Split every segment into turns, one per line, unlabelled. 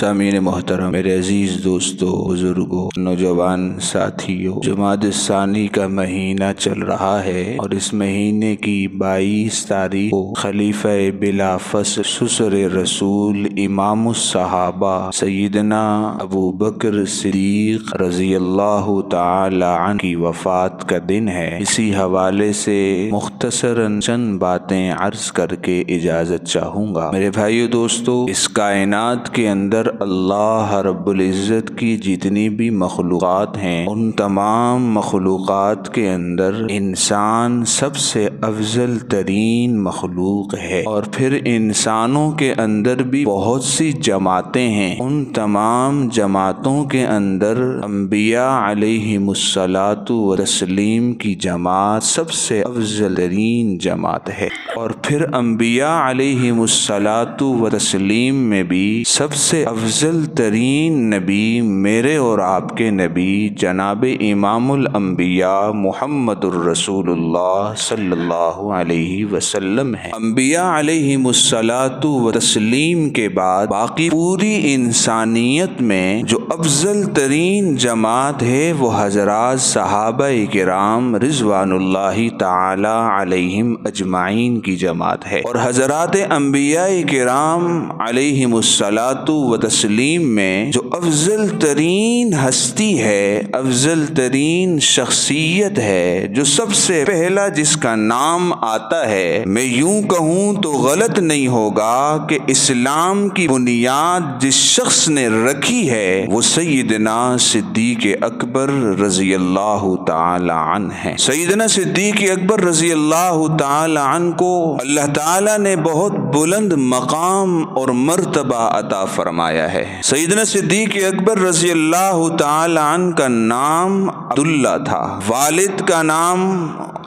سامعین محترم، میرے عزیز دوستوں، بزرگوں، نوجوان ساتھیوں، جمادی الثانی کا مہینہ چل رہا ہے اور اس مہینے کی 22 تاریخ کو خلیفہ بلا فصل سسر رسول امام الصحابہ سیدنا ابو بکر صدیق رضی اللہ تعالی عنہ کی وفات کا دن ہے۔ اسی حوالے سے مختصراً چند باتیں عرض کر کے اجازت چاہوں گا۔ میرے بھائیو دوستو، اس کائنات کے اندر اللہ رب العزت کی جتنی بھی مخلوقات ہیں، ان تمام مخلوقات کے اندر انسان سب سے افضل ترین مخلوق ہے، اور پھر انسانوں کے اندر بھی بہت سی جماعتیں ہیں۔ ان تمام جماعتوں کے اندر انبیاء علیہم الصلاۃ والتسلیم کی جماعت سب سے افضل ترین جماعت ہے، اور پھر انبیاء علیہم الصلاۃ والتسلیم میں بھی سب سے افضل ترین نبی میرے اور آپ کے نبی جناب امام الانبیاء محمد الرسول اللہ صلی اللہ علیہ وسلم ہے۔ انبیاء علیہم الصلاۃ والتسلیم کے بعد باقی پوری انسانیت میں جو افضل ترین جماعت ہے وہ حضرات صحابہ کرام رضوان اللہ تعالی علیہم اجمعین کی جماعت ہے، اور حضرات انبیاء کرام علیہم الصلاۃ والتسلیم میں جو افضل ترین ہستی ہے، افضل ترین شخصیت ہے، جو سب سے پہلا جس کا نام آتا ہے، میں یوں کہوں تو غلط نہیں ہوگا کہ اسلام کی بنیاد جس شخص نے رکھی ہے وہ سیدنا صدیق اکبر رضی اللہ تعالی عنہ ہے۔ سیدنا صدیق اکبر رضی اللہ تعالی عنہ کو اللہ تعالی نے بہت بلند مقام اور مرتبہ عطا فرمایا ہے۔ سیدنا صدیق اکبر رضی اللہ تعالی عنہ کا نام عبداللہ تھا، والد کا نام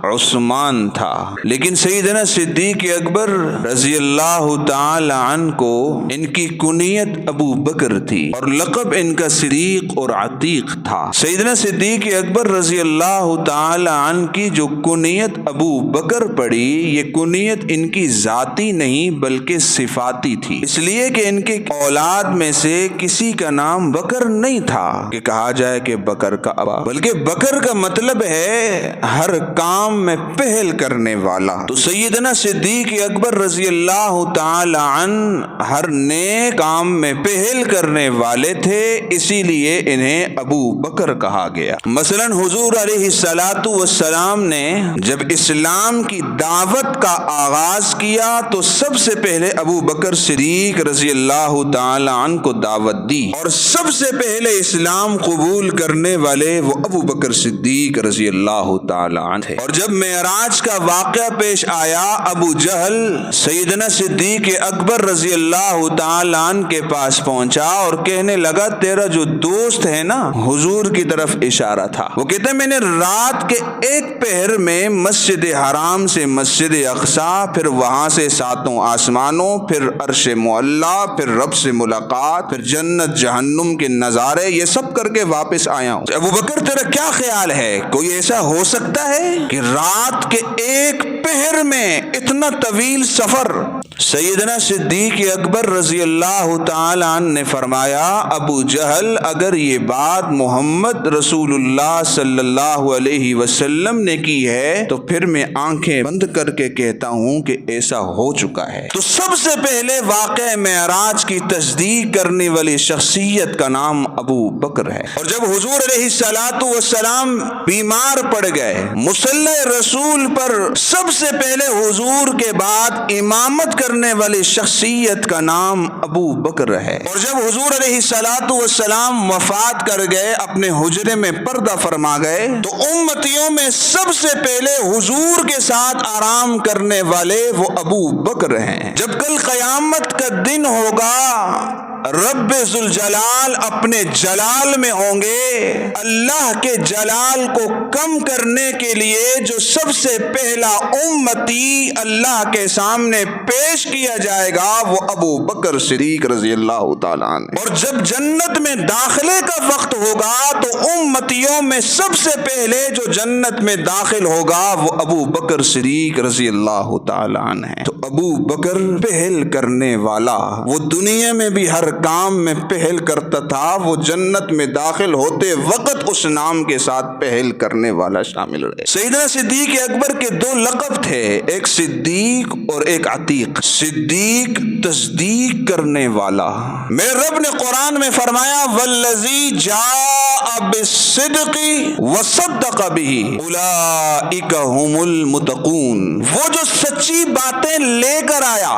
عثمان تھا، لیکن سیدنا صدیق اکبر رضی اللہ تعالی عنہ کو ان کی کنیت ابو بکر تھی اور لقب ان کا صدیق اور عتیق تھا۔ سیدنا صدیق اکبر رضی اللہ تعالی عنہ کی جو کنیت ابو بکر پڑی، یہ کنیت ان کی ذاتی نہیں بلکہ صفاتی تھی، اس لیے کہ ان کے اولاد میں سے کسی کا نام بکر نہیں تھا کہ کہا جائے کہ بکر کا ابا، بلکہ بکر کا مطلب ہے ہر کام میں پہل کرنے والا۔ تو سیدنا صدیق اکبر رضی اللہ تعالی عنہ ہر نیک کام میں پہل کرنے والے تھے، اسی لیے انہیں ابو بکر کہا گیا۔ مثلا حضور علیہ الصلاۃ والسلام نے جب اسلام کی دعوت کا آغاز کیا تو سب سے پہلے ابو بکر صدیق رضی اللہ تعالی عنہ کو دعوت دی، اور سب سے پہلے اسلام قبول کرنے والے وہ ابو بکر صدیق رضی اللہ تعالی عنہ تھے۔ اور جب معراج کا واقعہ پیش آیا، ابو جہل سیدنا صدیق اکبر رضی اللہ تعالی عنہ کے پاس پہنچا اور کہنے لگا تیرا جو دوست ہے نا، حضور کی طرف اشارہ تھا، وہ کہتے ہیں میں نے رات کے ایک پہر میں مسجد حرام سے مسجد اقصی، پھر وہاں سے ساتوں آسمانوں، پھر عرش معلی، پھر رب سے ملاقات، پھر جنت جہنم کے نظارے، یہ سب کر کے واپس آیا ہوں۔ ابو بکر تیرا کیا خیال ہے، کوئی ایسا ہو سکتا ہے کہ رات کے ایک پہر میں اتنا طویل سفر؟ سیدنا صدیق اکبر رضی اللہ تعالی عنہ نے فرمایا ابو جہل اگر یہ بات محمد رسول اللہ صلی اللہ علیہ وسلم نے کی ہے تو پھر میں آنکھیں بند کر کے کہتا ہوں کہ ایسا ہو چکا ہے۔ تو سب سے پہلے واقعہ معراج کی تصدیق کرنے والی شخصیت کا نام ابو بکر ہے۔ اور جب حضور علیہ الصلاۃ والسلام بیمار پڑ گئے، مصلی رسول پر سب سے پہلے حضور کے بعد امامت کرنے والی شخصیت کا نام ابو بکر ہے۔ اور جب حضور علیہ الصلاۃ والسلام وفات کر گئے، اپنے حجرے میں پردہ فرما گئے، تو امتیوں میں سب سے پہلے حضور کے ساتھ آرام کرنے والے وہ ابو بکر ہیں۔ جب کل قیامت کا دن ہوگا، رب ذوالجلال اپنے جلال میں ہوں گے، اللہ کے جلال کو کم کرنے کے لیے جو سب سے پہلا امتی اللہ کے سامنے پیش کیا جائے گا وہ ابو بکر صدیق رضی اللہ تعالیٰ عنہ۔ اور جب جنت میں داخلے کا وقت ہوگا تو امتیوں میں سب سے پہلے جو جنت میں داخل ہوگا وہ ابو بکر صدیق رضی اللہ تعالیٰ عنہ ہے۔ تو ابو بکر پہل کرنے والا، وہ دنیا میں بھی ہر کام میں پہل کرتا تھا وہ جنت میں داخل ہوتے وقت اس نام کے ساتھ پہل کرنے والا شامل رہے۔ سیدنا صدیق اکبر کے دو لقب تھے، ایک صدیق اور ایک عتیق۔ صدیق تصدیق کرنے والا، میرے رب نے قرآن میں فرمایا والذی جاء بالصدق وصدق به اولئک هم المتقون، وہ جو سچی باتیں لے کر آیا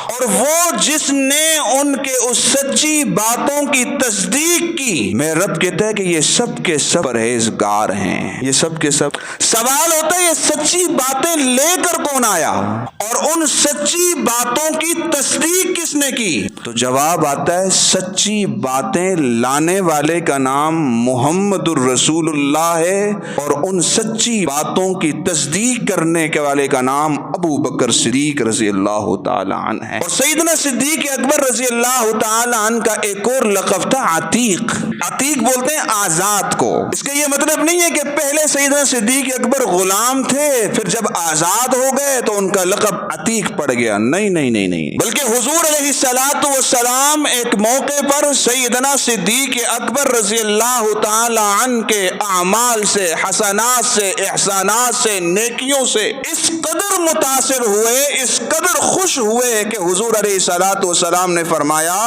اور وہ جس نے ان کے اس سچی باتوں کی تصدیق کی، میرے رب کہتا ہے کہ یہ سب کے سب پرہیزگار ہیں، یہ سب کے سب۔ سوال ہوتا ہے یہ سچی باتیں لے کر کون آیا اور ان سچی باتوں کی تصدیق کس نے کی؟ تو جواب آتا ہے سچی باتیں لانے والے کا نام محمد الرسول اللہ ہے اور ان سچی باتوں کی تصدیق کرنے کے والے کا نام ابو بکر صدیق رضی اللہ تعالی عنہ ہے۔ اور سیدنا صدیق اکبر رضی اللہ تعالی عنہ کا ایک اور لقب تھا عتیق۔ عتیق بولتے ہیں آزاد کو۔ اس کا یہ مطلب نہیں ہے کہ پہلے سیدنا صدیق اکبر غلام تھے پھر جب آزاد ہو گئے تو ان کا لقب عتیق پڑ گیا، نہیں، بلکہ حضور علیہ الصلوۃ والسلام ایک موقع پر سیدنا صدیق اکبر رضی اللہ تعالی عنہ کے اعمال سے، حسنات سے، احسانات سے، نیکیوں سے اس قدر متاثر ہوئے، اس قدر خوش ہوئے کہ حضور علیہ الصلوۃ والسلام نے فرمایا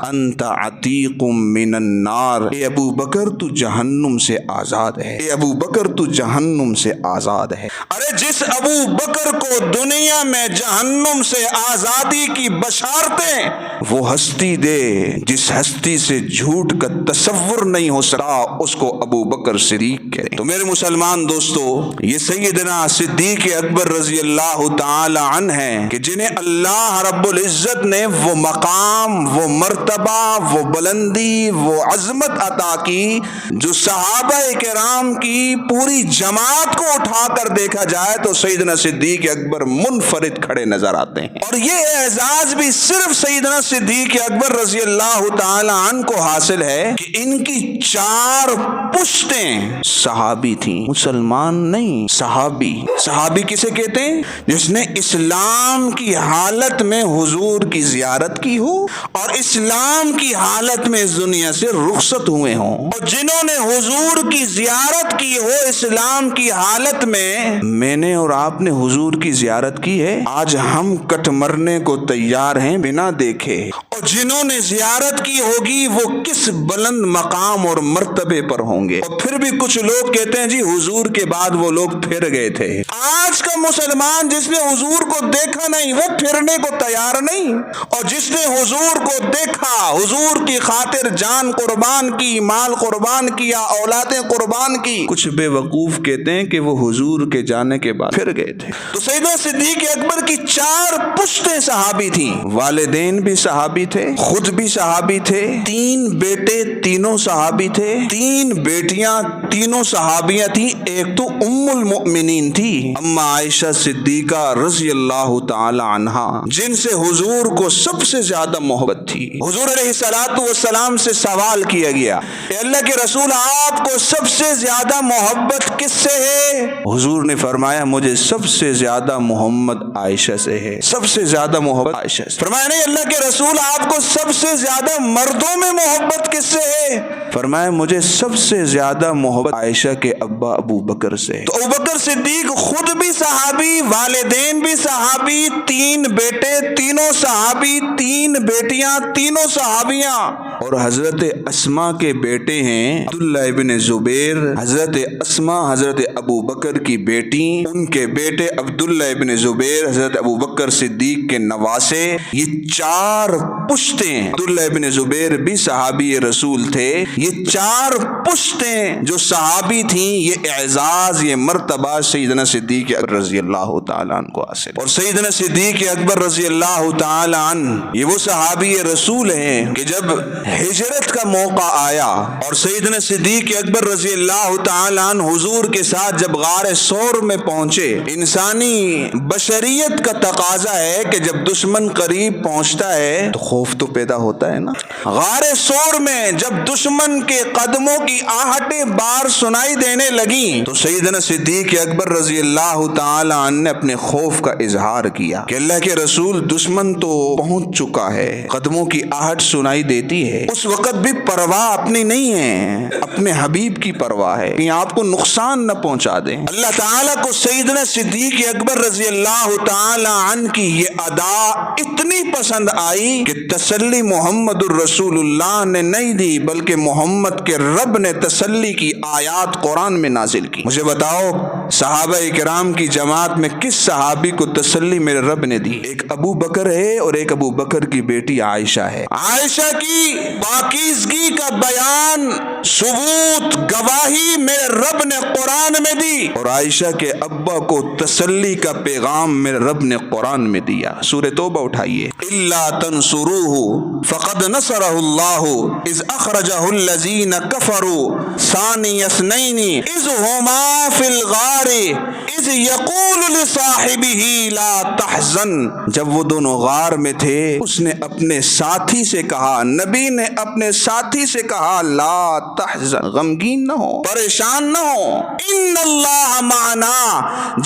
انت عتیق من النار، اے ابو بکر تو جہنم سے آزاد ہے، اے ابو بکر تو جہنم سے آزاد ہے۔ ارے جس ابو بکر کو دنیا میں جہنم سے آزادی کی بشارتیں وہ ہستی دے جس ہستی سے جھوٹ کا تصور نہیں ہو سکتا، اس کو ابو بکر صدیق کہتے۔ تو میرے مسلمان دوستو، یہ سیدنا صدیق اکبر رضی اللہ تعالی عنہ ہیں کہ جنہیں اللہ رب العزت نے وہ مقام، وہ مرتبہ، وہ بلندی، وہ عظمت عطا کی جو صحابہ کرام کی پوری جماعت کو اٹھا کر دیکھا جائے تو سیدنا صدیق اکبر منفرد کھڑے نظر آتے ہیں۔ اور یہ اعزاز بھی صرف سیدنا صدیق اکبر رضی اللہ تعالی عنہ کو حاصل ہے کہ ان کی 4 پشتیں صحابی تھیں، مسلمان نہیں، صحابی۔ صحابی کسے کہتے ہیں؟ جس نے اسلام کی حالت میں حضور کی زیارت کی ہو اور اسلام کی حالت میں اس دنیا سے رخصت ہوئے ہوں، اور جنہوں نے حضور کی زیارت کی ہو اسلام کی حالت میں نے اور آپ نے حضور کی زیارت کی ہے، آج ہم کٹ مرنے کو تیار ہیں بنا دیکھے، اور جنہوں نے زیارت کی ہوگی وہ کس بلند مقام اور مرتبے پر ہوں گے۔ اور پھر بھی کچھ لوگ کہتے ہیں جی حضور کے بعد وہ لوگ پھر گئے تھے۔ آج کا مسلمان جس نے حضور کو دیکھا نہیں وہ پھرنے کو تیار نہیں، اور جس نے حضور کو دیکھا، حضور کی خاطر جان قربان کی، مال قربان کیا، اولادیں قربان کی، کچھ بے وقوف کہتے ہیں کہ وہ حضور کے جانے کے بعد پھر گئے تھے۔ تو سیدنا صدیق اکبر کی 4 پشتیں صحابی تھیں، والدین بھی صحابی تھے، خود بھی صحابی تھے، 3 بیٹے تینوں صحابی تھے، 3 بیٹیاں تینوں صحابیاں تھیں، ایک تو ام المؤمنین تھی اما عائشہ صدیقہ رضی اللہ تعالی عنہا جن سے حضور کو سب سے زیادہ محبت تھی۔ حضور علیہ الصلوۃ والسلام سے سوال کیا گیا کہ اللہ کے رسول آپ کو سب سے زیادہ محبت کس سے ہے؟ حضور نے فرمایا مجھے سب سے زیادہ محمد عائشہ سے ہے، سب سے زیادہ محبت عائشہ سے۔ فرمایا نہیں اللہ کے رسول آپ کو سب سے زیادہ مردوں میں محبت کس سے ہے؟ فرمایا مجھے سب سے زیادہ محبت عائشہ کے ابا ابو بکر سے۔ تو ابو بکر صدیق خود بھی صحابی، والدین بھی صحابی، 3 بیٹے تینوں صحابی، 3 بیٹیاں تینوں صحابیاں، اور حضرت اسماء کے بیٹے ہیں عبداللہ ابن زبیر، حضرت اسماء حضرت ابو بکر کی بیٹی، ان کے بیٹے عبداللہ ابن زبیر حضرت ابو بکر صدیق کے نواسے، یہ 4 پشتیں، عبداللہ ابن زبیر بھی صحابی رسول تھے، یہ 4 پشتیں جو صحابی تھیں، یہ اعزاز، یہ مرتبہ سیدنا صدیق اکبر رضی اللہ تعالیٰ عنہ کو حاصل۔ اور سیدنا صدیق اکبر رضی اللہ تعالیٰ عنہ یہ وہ صحابی رسول ہیں کہ جب ہجرت کا موقع آیا اور سیدنا صدیق اکبر رضی اللہ تعالیٰ عنہ حضور کے ساتھ جب غار ثور میں پہنچے، انسانی بشریت کا تقاضا ہے کہ جب دشمن قریب پہنچتا ہے تو خوف تو پیدا ہوتا ہے نا۔ غار ثور میں جب دشمن کے قدموں کی آہٹیں بار سنائی دینے لگیں تو سیدنا صدیق اکبر رضی اللہ تعالی عنہ نے اپنے خوف کا اظہار کیا کہ اللہ کے رسول، دشمن تو پہنچ چکا ہے، قدموں کی آہٹ سنائی دیتی ہے۔ اس وقت بھی پرواہ اپنی نہیں ہے، اپنے حبیب کی پرواہ ہے کہ آپ کو نقصان نہ پہنچا دیں۔ اللہ تعالیٰ کو سیدنا صدیق اکبر رضی اللہ تعالی عنہ کی یہ ادا اتنی پسند آئی کہ تسلی محمد الرسول اللہ نے نہیں دی، بلکہ محمد کے رب نے تسلی کی آیات قرآن میں نازل کی۔ مجھے بتاؤ صحابہ کرام کی جماعت میں کس صحابی کو تسلی میرے رب نے دی؟ ایک ابو بکر ہے اور ایک ابو بکر کی بیٹی عائشہ ہے۔ عائشہ کی پاکیزگی کا بیان، ثبوت، گواہی میرے رب نے قرآن میں دی، اور عائشہ کے ابا کو تسلی کا پیغام میرے رب نے قرآن میں دیا۔ سورہ توبہ اٹھائیے۔ الا تنصروه فقد نصرہ اللہ اذ اخرجہ الذین کفروا ثانی اثنین اذ ہما فی الغار اذ یقول لصاحبہ لا تحزن۔ جب وہ دونوں غار میں تھے، اس نے اپنے ساتھی سے کہا، نبی نے اپنے ساتھی سے کہا، لا تحزن، غمگین نہ ہو، پریشان نہ ہو، ان اللہ معنا،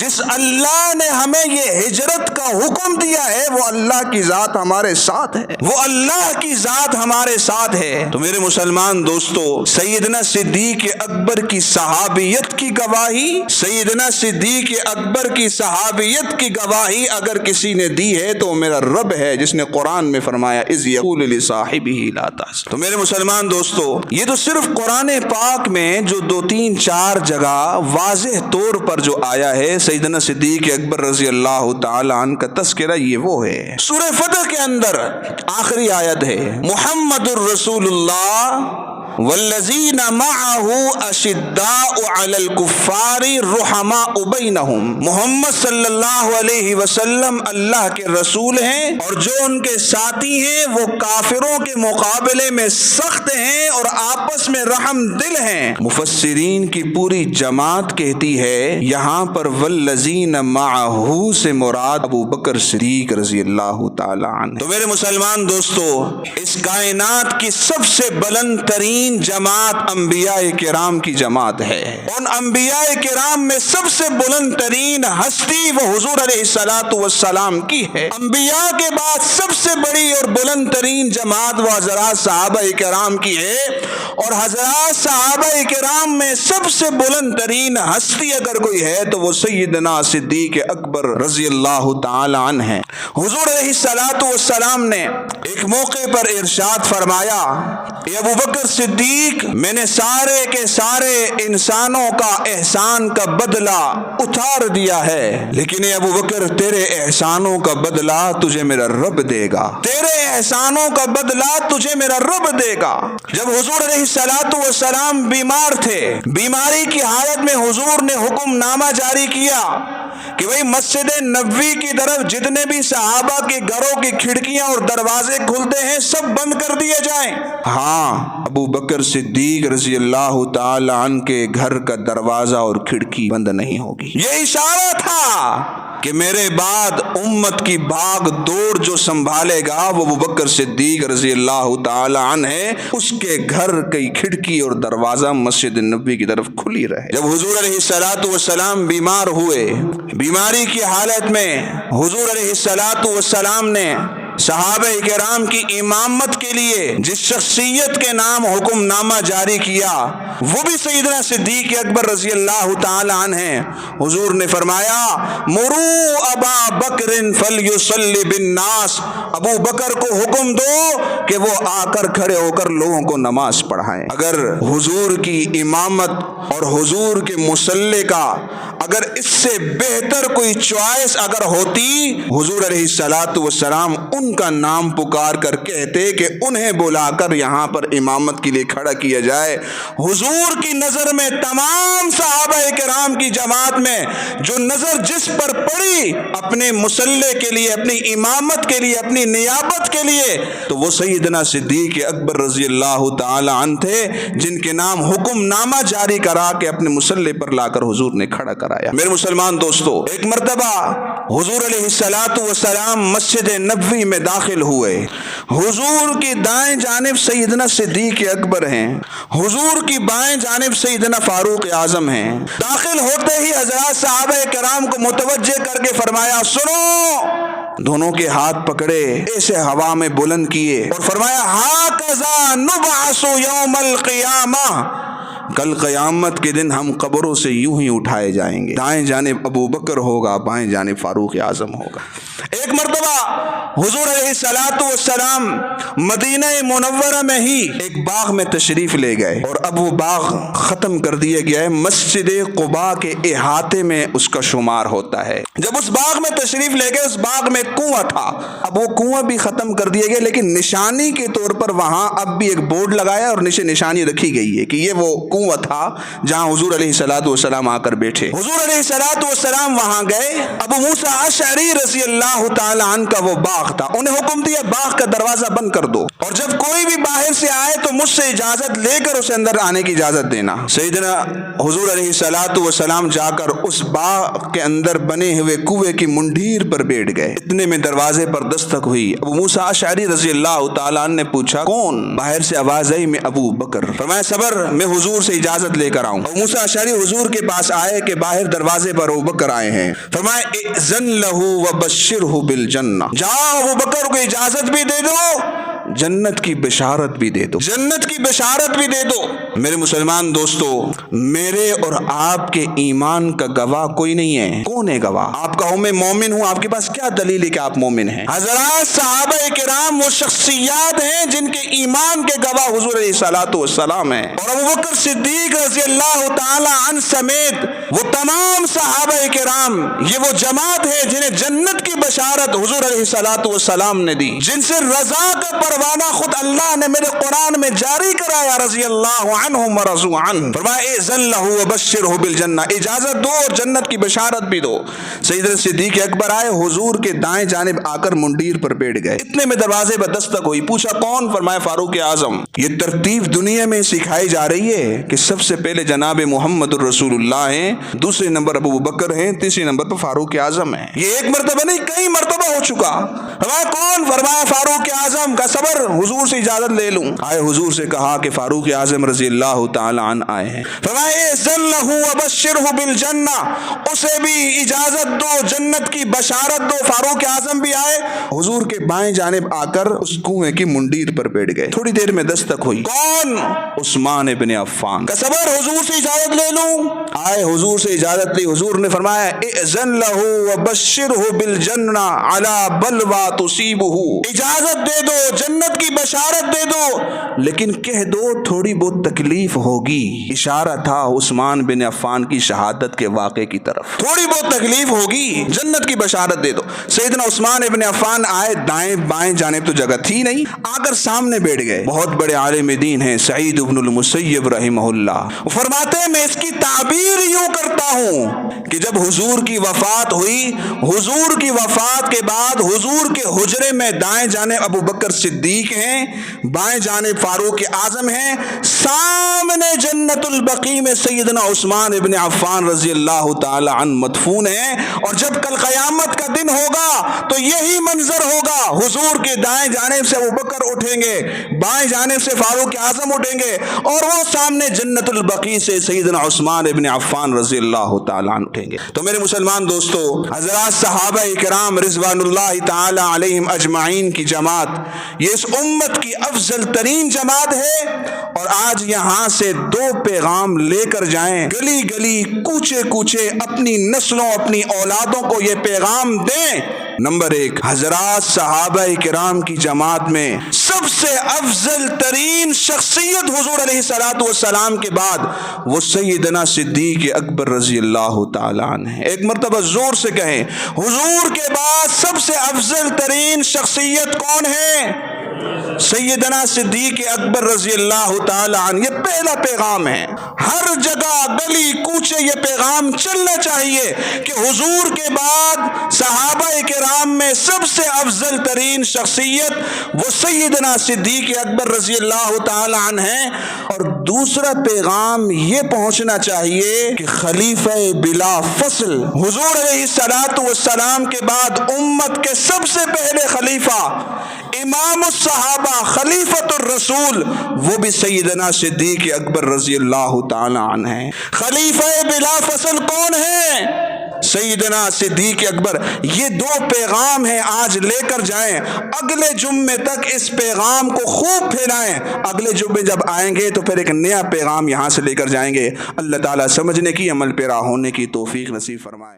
جس اللہ نے ہمیں یہ ہجرت کا حکم دیا ہے وہ اللہ کی ذات ہمارے ساتھ ہے، وہ اللہ کی ذات ہمارے ساتھ ہے۔ تو میرے مسلمان دوستو، سیدنا صدیق اکبر کی صحابیت کی گواہی، سیدنا صدیق اکبر کی صحابیت کی گواہی اگر کسی نے دی ہے تو میرا رب ہے، جس نے قرآن میں فرمایا اذ یقول لصاحبہ لا تحزن۔ تو میرے مسلمان دوستو، یہ تو صرف قرآن پاک میں جو 2-3-4 جگہ واضح طور پر جو آیا ہے سیدنا صدیق اکبر رضی اللہ تعالی عنہ کا تذکرہ، یہ وہ ہے۔ سورہ فتح کے اندر آخری آیت ہے، محمد الرسول اللہ والذین معہ اشداء علی الکفار رحماء بینہم۔ محمد صلی اللہ علیہ وسلم اللہ کے رسول ہیں اور جو ان کے ساتھی ہیں وہ کافروں کے مقابلے میں سخت ہیں اور آپس میں رحم دل ہیں۔ مفسرین کی پوری جماعت کہتی ہے یہاں پر والذین معہ سے مراد ابو بکر صدیق رضی اللہ تعالی عنہ۔ تو میرے مسلمان دوستو، اس کائنات کی سب سے بلند ترین جماعت انبیاء کرام کی جماعت ہے۔ ان انبیاء کرام میں سب سے بلند ترین ہستی وہ حضور علیہ الصلوۃ والسلام کی ہے۔ انبیاء کے بعد سب سے بڑی اور بلند ترین جماعت وہ حضرات صحابہ کرام کی ہے، اور حضرات صحابہ کرام میں سب سے بلند ترین ہستی اگر کوئی ہے تو وہ سیدنا صدیق اکبر رضی اللہ تعالی عنہ ہے۔ حضور علیہ الصلوۃ والسلام نے ایک موقع پر ارشاد فرمایا، اے ابو بکر صدیق، میں نے سارے کے سارے انسانوں کا احسان کا بدلہ اتار دیا ہے، لیکن اے ابو بکر تیرے احسانوں کا بدلہ تجھے میرا رب دے گا، تیرے احسانوں کا بدلہ تجھے میرا رب دے گا۔ جب حضور علیہ الصلوۃ والسلام بیمار تھے، بیماری کی حالت میں حضور نے حکم نامہ جاری کیا کہ بھئی مسجد نبوی کی طرف جتنے بھی صحابہ کے گھروں کی کھڑکیاں اور دروازے کھلتے ہیں سب بند کر دیے جائیں۔ ہاں، ابو بکر صدیق رضی اللہ تعالی عنہ کے گھر کا دروازہ اور کھڑکی بند نہیں ہوگی۔ یہ اشارہ تھا کہ میرے بعد امت کی بھاگ دوڑ جو سنبھالے گا وہ ابو بکر صدیق رضی اللہ تعالی عنہ ہے، اس کے گھر کی کھڑکی اور دروازہ مسجد نبوی کی طرف کھلی رہے۔ جب حضور علیہ الصلوۃ والسلام بیمار ہوئے، بیماری کی حالت میں حضور علیہ الصلوۃ والسلام نے صحابہ کرام کی امامت کے لیے جس شخصیت کے نام حکم نامہ جاری کیا وہ بھی سیدنا صدیق اکبر رضی اللہ تعالی عنہ ہیں۔ حضور نے فرمایا مرو ابا بکر فلیصلی بالناس، ابو بکر کو حکم دو کہ وہ آ کر کھڑے ہو کر لوگوں کو نماز پڑھائیں۔ اگر حضور کی امامت اور حضور کے مصلی کا اگر اس سے بہتر کوئی چوائس اگر ہوتی، حضور علیہ الصلوۃ والسلام ان کا نام پکار کر کہتے کہ انہیں بلا کر یہاں پر امامت کے لیے کھڑا کیا جائے۔ حضور کی نظر میں تمام صحابہ کرام کی جماعت میں جو نظر جس پر پڑی اپنے مصلح کے لیے، اپنی امامت کے لیے، اپنی نیابت کے لیے، تو وہ سیدنا صدیق اکبر رضی اللہ تعالی عنہ تھے، جن کے نام حکم نامہ جاری کرا کے اپنے مصلح پر لا کر حضور نے کھڑا کرایا۔ میرے مسلمان دوستو، ایک مرتبہ حضور علیہ الصلوۃ والسلام مسجد نبوی میں داخل ہوئے۔ حضور کی دائیں جانب سیدنا صدیق اکبر ہیں، حضور کی بائیں جانب سیدنا فاروق اعظم ہیں۔ داخل ہوتے ہی حضرات صحابہ کرام کو متوجہ کر کے فرمایا سنو، دونوں کے ہاتھ پکڑے، ایسے ہوا میں بلند کیے اور فرمایا ہاکذا نبعث یوم القیامہ، کل قیامت کے دن ہم قبروں سے یوں ہی اٹھائے جائیں گے، دائیں جانب ابو بکر ہوگا، بائیں جانب فاروق اعظم ہوگا۔ ایک مرتبہ حضور علیہ الصلوۃ والسلام مدینہ منورہ میں ہی ایک باغ میں تشریف لے گئے، اور اب وہ باغ ختم کر دیا گیا ہے، مسجد قباء کے احاطے میں اس کا شمار ہوتا ہے۔ جب اس باغ میں تشریف لے گئے، اس باغ میں کنواں تھا، اب وہ کنواں بھی ختم کر دیا گیا، لیکن نشانی کے طور پر وہاں اب بھی ایک بورڈ لگایا اور نیچے نشانی رکھی گئی ہے کہ یہ وہ کنواں تھا جہاں حضور علیہ الصلوۃ والسلام آ کر بیٹھے۔ حضور علیہ الصلوۃ والسلام وہاں گئے، ابو موسیٰ اشعری رضی اللہ تعالی عنہ کا وہ باغ تھا، انہیں حکم دیا باغ کا دروازہ بند کر دو، اور جب کوئی بھی باہر سے آئے تو مجھ سے اجازت لے کر اسے اندر آنے کی اجازت دینا۔ سیدنا حضور علیہ الصلوۃ والسلام جا کر اس باغ کے اندر بنے ہوئے کنویں کی منڈیر پر بیٹھ گئے۔ اتنے میں دروازے پر دستک ہوئی، ابو موسیٰ اشعری رضی اللہ تعالی عنہ نے پوچھا کون؟ باہر سے آواز آئی میں ابو بکر۔ فرمایا صبر، میں حضور سے اجازت لے کر آؤں۔ ابو موسیٰ اشعری حضور کے پاس آئے کہ باہر دروازے پر ابو بکر آئے ہیں۔ فرمایا اذن لہ وبشرہ بالجنہ، جاؤ ابو بکر کو اجازت بھی دے دو، جنت کی بشارت بھی دے دو، جنت کی بشارت بھی دے دو۔ میرے مسلمان دوستو، میرے اور آپ کے ایمان کا گواہ کوئی نہیں ہے۔ کون ہے گواہ؟ آپ کا میں مومن ہوں، آپ کے پاس کیا دلیل ہے کہ آپ مومن ہیں؟ حضرات صحابہ کرام وہ شخصیات ہیں جن کے ایمان کے گواہ حضور علیہ الصلوۃ والسلام ہیں، اور ابو بکر صدیق رضی اللہ تعالی عنہ سمیت وہ تمام صحابہ کرام، یہ وہ جماعت ہے جنہیں جنت کی بشارت حضور علیہ الصلوۃ والسلام نے دی، جن سے رضا کا پروانہ خود اللہ نے میرے قرآن میں جاری کرایا، رضی اللہ عنہم ورضوا عنہ۔ فرمایا اذن لہ وبشرہ بالجنہ، اجازت دو اور جنت کی بشارت بھی دو۔ سیدنا صدیق اکبر آئے، حضور کے دائیں جانب آ کر منڈیر پر بیٹھ گئے۔ اتنے میں دروازے پر دستک ہوئی، پوچھا کون؟ فرمایا فاروق اعظم۔ یہ ترتیب دنیا میں سکھائی جا رہی ہے کہ سب سے پہلے جناب محمد الرسول اللہ ہیں، دوسرے نمبر ابو بکر ہیں، تیسرے نمبر پر فاروق اعظم ہیں۔ یہ ایک مرتبہ نہیں، کئی مرتبہ ہو چکا۔ فرمایا کون؟ فرمایا فاروق اعظم۔ کا صبر، حضور سے اجازت لے لوں۔ آئے، حضور سے کہا کہ فاروق اعظم رضی اللہ تعالی عنہ آئے ہیں۔ فرمایا اذن لہ وبشرہ بالجنہ، اسے بھی اجازت دو، جنت کی بشارت دو۔ فاروق اعظم بھی آئے، حضور کے بائیں جانب آ کر اس کنویں کی منڈیر پر بیٹھ گئے۔ تھوڑی دیر میں دستک ہوئی، کون؟ عثمان ابن عفان۔ کا صبر، حضور سے اجازت لے لوں۔ آئے، حضور سے اجازت لی۔ حضور نے فرمایا اذن لہ وبشرہ بالجنہ علی بلوى تصیبہ، اجازت دے دو، جنت کی بشارت دے دو، لیکن کہہ دو تھوڑی بہت تکلیف ہوگی۔ اشارہ تھا عثمان بن عفان کی شہادت کے واقعے کی طرف، تھوڑی بہت تکلیف ہوگی، جنت کی بشارت دے دو۔ سیدنا عثمان ابن عفان آئے، دائیں بائیں جانب تو جگہ تھی نہیں، آ کر سامنے بیٹھ گئے۔ بہت بڑے عالم دین ہیں سعید بن المسیب رحمہ اللہ، فرماتے ہیں میں اس کی تعبیر یوں کرتا ہوں کہ جب حضور کی وفات ہوئی، حضور کی وفات کے بعد حضور کے حجرے میں دائیں جانب ابو بکر صدیق ہیں، بائیں جانب فاروق اعظم ہیں، سامنے جنت البقیع میں سیدنا عثمان ابن عفان رضی اللہ تعالی عنہ مدفون ہیں۔ اور جب کل قیامت کا دن ہوگا تو یہی منظر ہوگا، حضور کے دائیں جانب سے ابو بکر اٹھیں گے، بائیں جانب سے فاروق اعظم اٹھیں گے، اور وہ سامنے جنت البقیع سے سیدنا عثمان ابن عفان رضی اللہ تعالی عنہ اٹھیں گے۔ تو میرے مسلمان دوستو، حضرات صحابہ کرام رضوان اللہ تعالی علیہم اجمعین کی جماعت، یہ اس امت کی افضل ترین جماعت ہے، اور آج یہاں سے 2 پیغام لے کر جائیں، گلی گلی کوچے کوچے اپنی نسلوں اپنی اولادوں کو یہ پیغام دیں۔ نمبر 1، حضرات صحابہ کرام کی جماعت میں سب سے افضل ترین شخصیت حضور علیہ الصلوۃ والسلام کے بعد وہ سیدنا صدیق اکبر رضی اللہ تعالی عنہ ہیں۔ ایک مرتبہ زور سے کہیں، حضور کے بعد سب سے افضل ترین شخصیت کون ہے؟ سیدنا صدیق اکبر رضی اللہ تعالی عنہ۔ یہ پہلا پیغام ہے، ہر جگہ گلی کوچے یہ پیغام چلنا چاہیے کہ حضور کے بعد صحابہ کرام میں سب سے افضل ترین شخصیت وہ سیدنا صدیق اکبر رضی اللہ تعالی عنہ ہیں۔ اور دوسرا پیغام یہ پہنچنا چاہیے کہ خلیفہ بلا فصل حضور علیہ الصلوۃ والسلام کے بعد امت کے سب سے پہلے خلیفہ، امام الصحابہ، خلیفۃ الرسول، وہ بھی سیدنا صدیق اکبر رضی اللہ تعالی عنہ ہیں۔ خلیفہ بلا فصل کون ہے؟ سیدنا صدیق اکبر۔ یہ 2 پیغام ہیں، آج لے کر جائیں، اگلے جمعے تک اس پیغام کو خوب پھیلائیں۔ اگلے جمعے جب آئیں گے تو پھر ایک نیا پیغام یہاں سے لے کر جائیں گے۔ اللہ تعالیٰ سمجھنے کی، عمل پیرا ہونے کی توفیق نصیب فرمائے۔